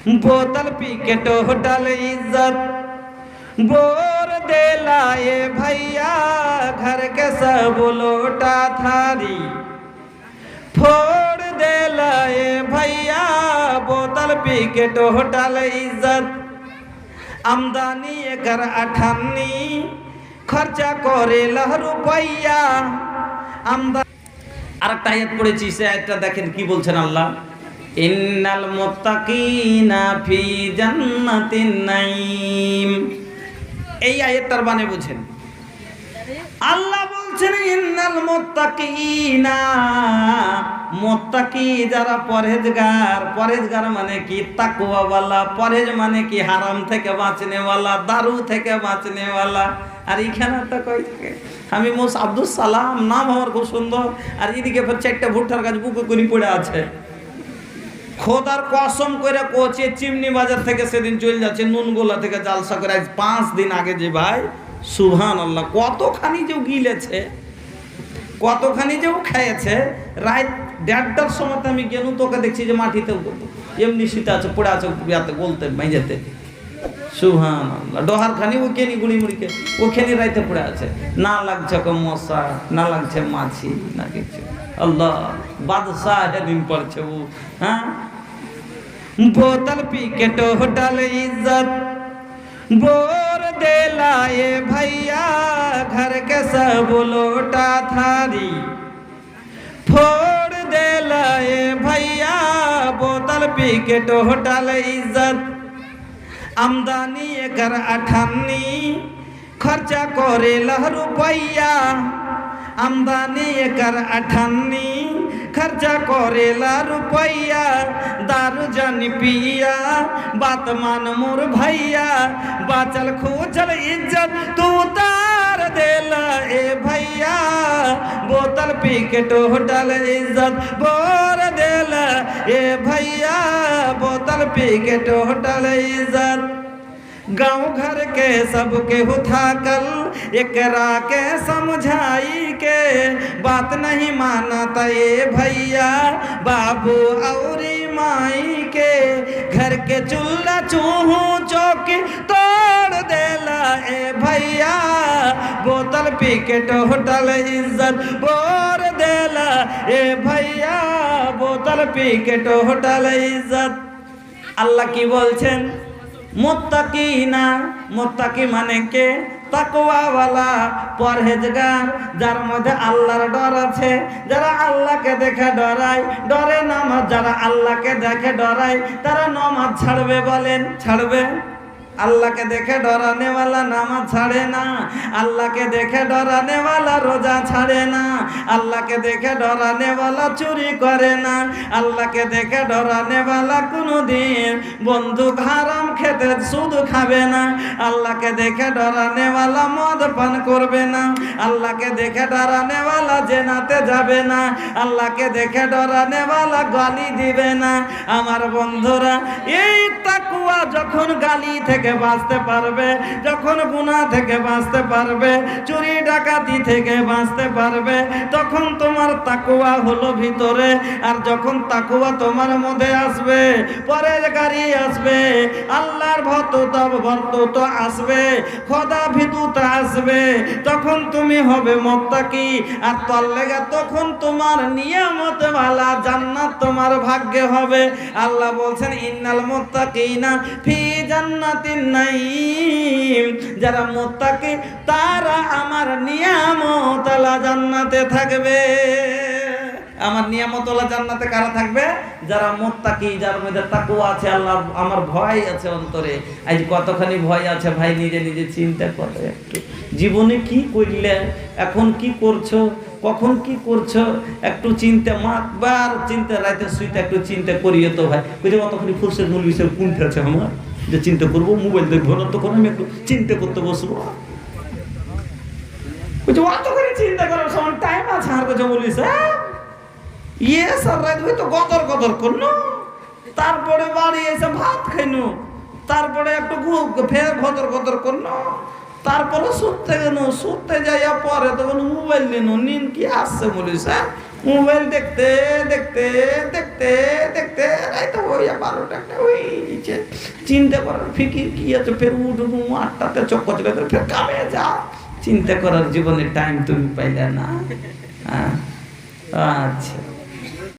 बोतल पी के टोटल इज्जत बोर दे लाए भैया, घर के सब लोटा थारी फोड़ दे लाए भैया, बोतल पी के टोटल इज्जत। आमदानी एकर 58 खर्चा करे रुपैया আমদানি। আরেকটা আয়াত পড়েছি, সে আয়াতটা দেখেন কি বলছেন আল্লাহ, ইন্নাল মুত্তাকিনা ফি জান্নাতিন নাঈম। এই আয়াতটার মানে বুঝেন, আল্লাহ বলছেন ইন্নাল মুত্তাকিনা, মুত্তাকি যারা পরহেজগার, পরহেজগার মানে কি তাকওয়াওয়ালা, পরহেজ মানে কি হারাম থেকে বাঁচনেওয়ালা, দারু থেকে বাঁচনেওয়ালা। আর এইখানে তো কই থাকে আমি মোস আব্দুল সালাম, নাম আমার খুব সুন্দর, আর এদিকে ফের 4টা ভুট্টার গাছ বুকে করে পড়ে আছে। খোদার কসম করে কোচে চিমনি বাজার থেকে সেদিন চলে যাচ্ছে নুনগোলা থেকে জালসা করে, আজ 5 দিন আগে যে ভাই সুবহানাল্লাহ কতখানি যে গিলেছে, কতখানি যে খেয়েছে। রাত 1:30টার সময় আমি গেল, তোকে দেখছি যে মাটিতে এমনি শীতে আছে, পড়ে আছে ইয়াতে গলতে মেঝেতে। সুবহানাল্লাহ, ডহার খানি ওখানি গুড়ি মুড়িকে ওখানে রাইতে পড়ে আছে, না লাগছে মশা, না লাগছে মাছি, না কিছু। আল্লাহ বাদশাহ দিন পড়ছে ও। হ্যাঁ, बोतल पी के टोटल इज्जत बोर दे लाए भैया, घर के सब लोटा थारी फोड़ दे लाए भैया, बोतल पी के टोटल इज्जत। आमदानी एकर 58 खर्चा करे रुपैया, आमदानी एकर 58 खर्चा करेला रुपैया, दारू जानी पिया बात मान मोर भैया, बाचल खोचल इज्जत तू उतार देला ए भैया, बोतल पी के टोटल इज्जत बोर देला ए भैया, बोतल पी के टोटल इज्जत। गाँव घर के सबके उठा कल एकरा के समझाई के, बात नहीं मानता ये भैया बाबू औरी माई के, घर के चूल्हा चूहू चौकी तोड़ देला ए भैया, बोतल पी के टोटल इज्जत बोर देला ए भैया, बोतल पी के टोटल इज्जत। अल्लाह की बोलছেন মুত্তাকিনা, মুত্তাকি মানে কে তাকওয়াওয়ালা, পরহেজগার, যার মধ্যে আল্লাহর ডর আছে, যারা আল্লাহকে দেখে ডরায়, ডরে নামাজ, যারা আল্লাহকে দেখে ডরায় তারা নামাজ ছাড়বে, বলেন ছাড়বে? আল্লাহকে দেখে ডরানে वाला নামাজ ছাড়ে না, আল্লাহকে দেখে ডরানে वाला রোজা ছাড়ে না, আল্লাহকে দেখে ডরানে वाला চুরি করে না, আল্লাহকে দেখে ডরানে वाला কোনদিন বন্দুক হারাম খেতে সুদ খাবে না, আল্লাহকে দেখে ডরানে वाला মদ পান করবে না, আল্লাহকে দেখে ডরানে वाला জেনাতে যাবে না, আল্লাহকে দেখে ডরানে वाला গালি দিবে না। আমার বন্ধুরা, এই তাকওয়া যখন গালি থেকে বাঁচতে পারবে, যখন গুনাহ থেকে বাঁচতে পারবে, চুরি ডাকাতি থেকে বাঁচতে পারবে, তখন তোমার তাকওয়া হলো ভিতরে। আর যখন তাকওয়া তোমার মধ্যে আসবে, পরহেজগারি আসবে, আল্লাহর ভক্ততা আসবে, খোদা ভীতুতা আসবে, তখন তুমি হবে মুত্তাকি। আর তার লেগে তখন তোমার নিয়ামত ওয়ালা জান্নাত তোমার ভাগ্যে হবে। আল্লাহ বলছেন ইন্নাল মুত্তাকিনা ফি জান্নাতিন নাঈম, যারা মুত্তাকি তারা আমার নিয়ামত ওয়ালা জান্নাতে থাকবে। আমার নিয়ামত ওয়ালা জান্নাতে কারা থাকবে? যারা মুত্তাকি, যার মধ্যে তাকওয়া আছে, আল্লাহ আমার ভয় আছে অন্তরে। আজ কতখানি ভয় আছে ভাই, নিজে নিজে চিন্তা করে একটু, জীবনে কি করলে, এখন কি করছো, কখন কি করছো, একটু চিন্তা, মাকবার চিন্তা, রাতে শুইতে একটু চিন্তা করিয়ে তো ভাই। বুঝে কতখানি ফুরসত মূল বিষয় কোনটা আছে আমার, যে চিন্তা করবো, মোবাইল দেখবো না, তখন আমি একটু চিন্তা করতে বসবো। বুঝে অত করে চিন্তা করার সময় টাইম আছে আর কাছে বলিস? ইয়ে স্যার রাত হয়তো গদর গদর করলো, তারপরে বাড়ি এসে ভাত খাইনু, তারপরে একটু ফের গদর গদর করলো, তারপরে শুতে গেল, শুতে যাইয়া পরে তখন মোবাইল নিন, নিন কি আসছে বলিস? মোবাইল দেখতে দেখতে দেখতে দেখতে রাইতে ওই 12টা একটা হয়েছে। চিন্তা করার ফিকির কি আছে? ফের উঠুন 8টাতে চক্কর চলে ফের কামে যা। চিন্তা করার জীবনের টাইম তুমি পাইলে না। আচ্ছা